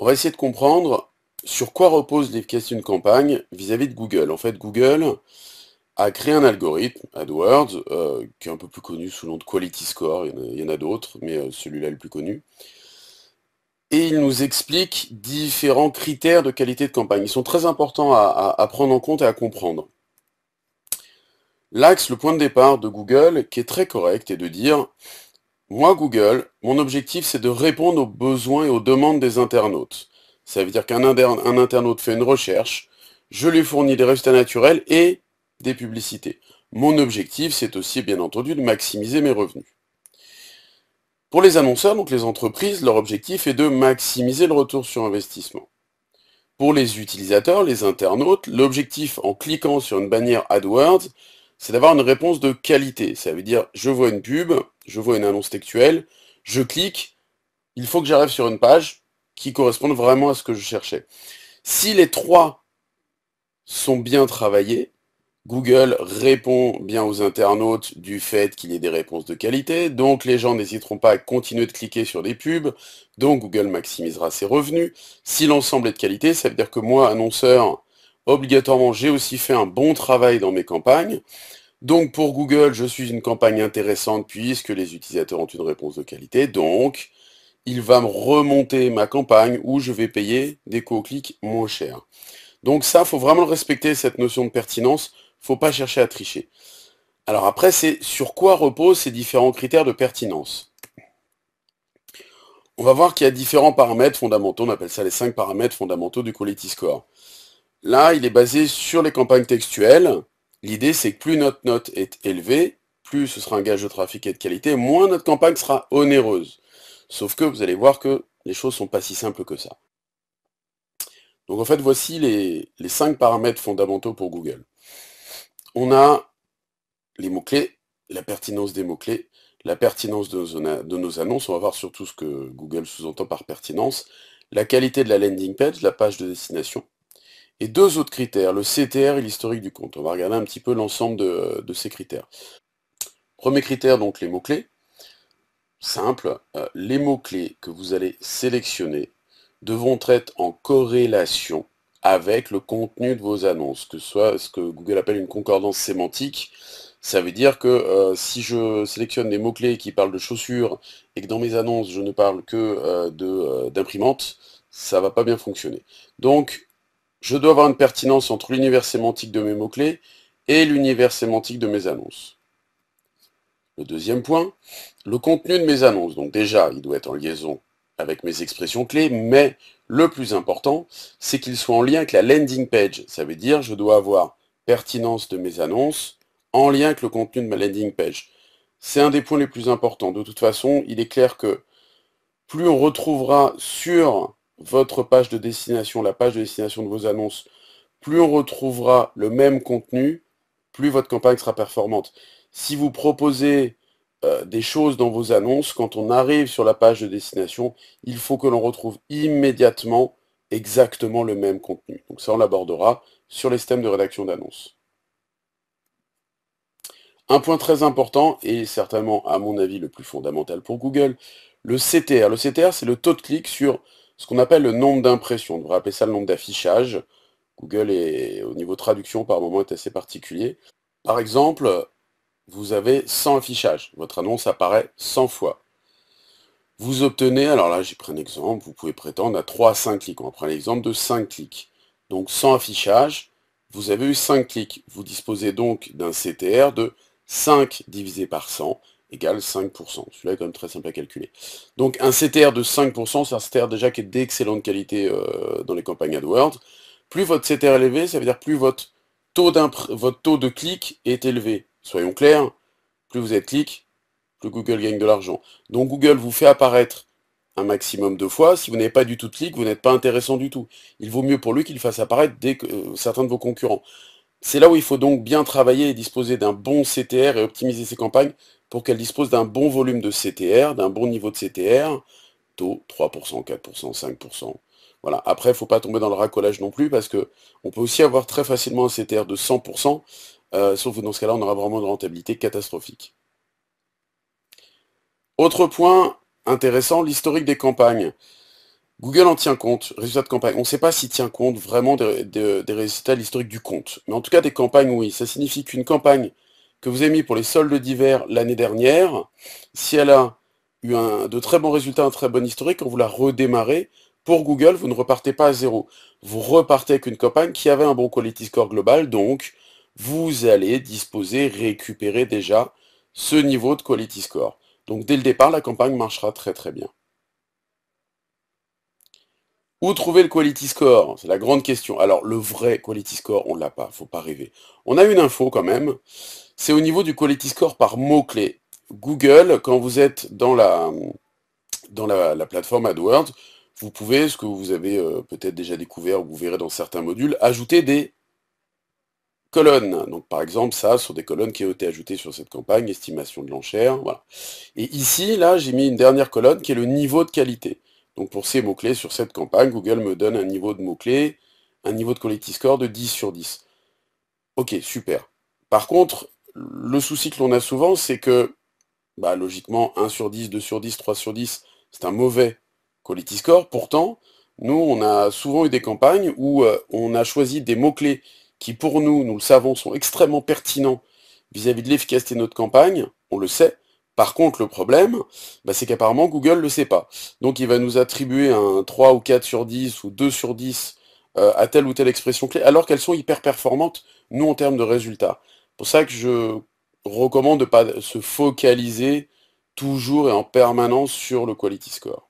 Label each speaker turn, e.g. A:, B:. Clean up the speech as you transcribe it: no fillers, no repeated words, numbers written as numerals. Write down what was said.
A: On va essayer de comprendre sur quoi repose l'efficacité d'une campagne vis-à-vis de Google. En fait, Google a créé un algorithme, AdWords, qui est un peu plus connu sous le nom de Quality Score, il y en a d'autres, mais celui-là est le plus connu. Et il nous explique différents critères de qualité de campagne. Ils sont très importants à prendre en compte et à comprendre. L'axe, le point de départ de Google, qui est très correct, est de dire, moi Google, mon objectif c'est de répondre aux besoins et aux demandes des internautes. Ça veut dire qu'un internaute fait une recherche, je lui fournis des résultats naturels et des publicités. Mon objectif c'est aussi bien entendu de maximiser mes revenus. Pour les annonceurs, donc les entreprises, leur objectif est de maximiser le retour sur investissement. Pour les utilisateurs, les internautes, l'objectif en cliquant sur une bannière AdWords, c'est d'avoir une réponse de qualité. Ça veut dire, je vois une pub, je vois une annonce textuelle, je clique, il faut que j'arrive sur une page qui corresponde vraiment à ce que je cherchais. Si les trois sont bien travaillés, Google répond bien aux internautes du fait qu'il y ait des réponses de qualité, donc les gens n'hésiteront pas à continuer de cliquer sur des pubs, donc Google maximisera ses revenus. Si l'ensemble est de qualité, ça veut dire que moi, annonceur, obligatoirement, j'ai aussi fait un bon travail dans mes campagnes. Donc pour Google, je suis une campagne intéressante puisque les utilisateurs ont une réponse de qualité, donc il va me remonter ma campagne où je vais payer des coûts au clic moins chers. Donc ça, faut vraiment le respecter, cette notion de pertinence, faut pas chercher à tricher. Alors après, c'est sur quoi reposent ces différents critères de pertinence. On va voir qu'il y a différents paramètres fondamentaux, on appelle ça les 5 paramètres fondamentaux du Quality Score. Là, il est basé sur les campagnes textuelles. L'idée, c'est que plus notre note est élevée, plus ce sera un gage de trafic et de qualité, moins notre campagne sera onéreuse. Sauf que vous allez voir que les choses sont pas si simples que ça. Donc en fait, voici les 5 paramètres fondamentaux pour Google. On a les mots-clés, la pertinence des mots-clés, la pertinence de nos annonces, on va voir surtout ce que Google sous-entend par pertinence, la qualité de la landing page, la page de destination, et deux autres critères, le CTR et l'historique du compte. On va regarder un petit peu l'ensemble de ces critères. Premier critère, donc les mots-clés. Simple, les mots-clés que vous allez sélectionner devront être en corrélation avec le contenu de vos annonces, que ce soit ce que Google appelle une concordance sémantique. Ça veut dire que si je sélectionne des mots-clés qui parlent de chaussures et que dans mes annonces je ne parle que d'imprimantes, ça va pas bien fonctionner. Donc, je dois avoir une pertinence entre l'univers sémantique de mes mots-clés et l'univers sémantique de mes annonces. Le deuxième point, le contenu de mes annonces. Donc déjà, il doit être en liaison avec mes expressions clés, mais le plus important, c'est qu'il soit en lien avec la landing page. Ça veut dire, je dois avoir pertinence de mes annonces en lien avec le contenu de ma landing page. C'est un des points les plus importants. De toute façon, il est clair que plus on retrouvera sur votre page de destination, la page de destination de vos annonces, plus on retrouvera le même contenu, plus votre campagne sera performante. Si vous proposez des choses dans vos annonces, quand on arrive sur la page de destination, il faut que l'on retrouve immédiatement exactement le même contenu. Donc ça, on l'abordera sur les systèmes de rédaction d'annonces. Un point très important, et certainement à mon avis le plus fondamental pour Google, le CTR. Le CTR, c'est le taux de clic sur ce qu'on appelle le nombre d'impressions. On devrait appeler ça le nombre d'affichages. Google est, au niveau traduction, par moment, est assez particulier. Par exemple, vous avez 100 affichages. Votre annonce apparaît 100 fois. Vous obtenez, alors là j'ai pris un exemple, vous pouvez prétendre à 3 à 5 clics. On va prendre l'exemple de 5 clics. Donc 100 affichages, vous avez eu 5 clics. Vous disposez donc d'un CTR de 5 divisé par 100 égale 5%. Celui-là est quand même très simple à calculer. Donc un CTR de 5%, c'est un CTR déjà qui est d'excellente qualité dans les campagnes AdWords. Plus votre CTR est élevé, ça veut dire plus votre taux de clic est élevé. Soyons clairs, plus vous êtes clic, plus Google gagne de l'argent. Donc Google vous fait apparaître un maximum de fois. Si vous n'avez pas du tout de clic, vous n'êtes pas intéressant du tout. Il vaut mieux pour lui qu'il fasse apparaître certains de vos concurrents. C'est là où il faut donc bien travailler et disposer d'un bon CTR et optimiser ses campagnes pour qu'elles disposent d'un bon volume de CTR, d'un bon niveau de CTR, taux 3%, 4%, 5%. Voilà. Après, il ne faut pas tomber dans le racolage non plus parce que on peut aussi avoir très facilement un CTR de 100%, sauf que dans ce cas-là, on aura vraiment une rentabilité catastrophique. Autre point intéressant, l'historique des campagnes. Google en tient compte, résultats de campagne. On ne sait pas s'il tient compte vraiment des résultats de l'historique du compte. Mais en tout cas, des campagnes, oui. Ça signifie qu'une campagne que vous avez mis pour les soldes d'hiver l'année dernière, si elle a eu de très bons résultats, un très bon historique, quand vous la redémarrez, pour Google, vous ne repartez pas à zéro. Vous repartez avec une campagne qui avait un bon quality score global, donc vous allez disposer, récupérer déjà ce niveau de quality score. Donc dès le départ, la campagne marchera très très bien. Où trouver le quality score? C'est la grande question. Alors, le vrai quality score, on l'a pas, faut pas rêver. On a une info quand même, c'est au niveau du quality score par mots-clés. Google, quand vous êtes dans la plateforme AdWords, vous pouvez, ce que vous avez peut-être déjà découvert, ou vous verrez dans certains modules, ajouter des colonnes. Donc par exemple, ça, sur des colonnes qui ont été ajoutées sur cette campagne, estimation de l'enchère, voilà. Et ici, là, j'ai mis une dernière colonne qui est le niveau de qualité. Donc pour ces mots-clés sur cette campagne, Google me donne un niveau de mots-clés, un niveau de quality score de 10 sur 10. Ok, super. Par contre, le souci que l'on a souvent, c'est que, bah, logiquement, 1 sur 10, 2 sur 10, 3 sur 10, c'est un mauvais quality score. Pourtant, nous, on a souvent eu des campagnes où on a choisi des mots-clés qui, pour nous, nous le savons, sont extrêmement pertinents vis-à-vis de l'efficacité de notre campagne. On le sait. Par contre, le problème, bah, c'est qu'apparemment, Google ne le sait pas. Donc, il va nous attribuer un 3 ou 4 sur 10 ou 2 sur 10 à telle ou telle expression clé, alors qu'elles sont hyper performantes, nous, en termes de résultats. C'est pour ça que je recommande de ne pas se focaliser toujours et en permanence sur le quality score.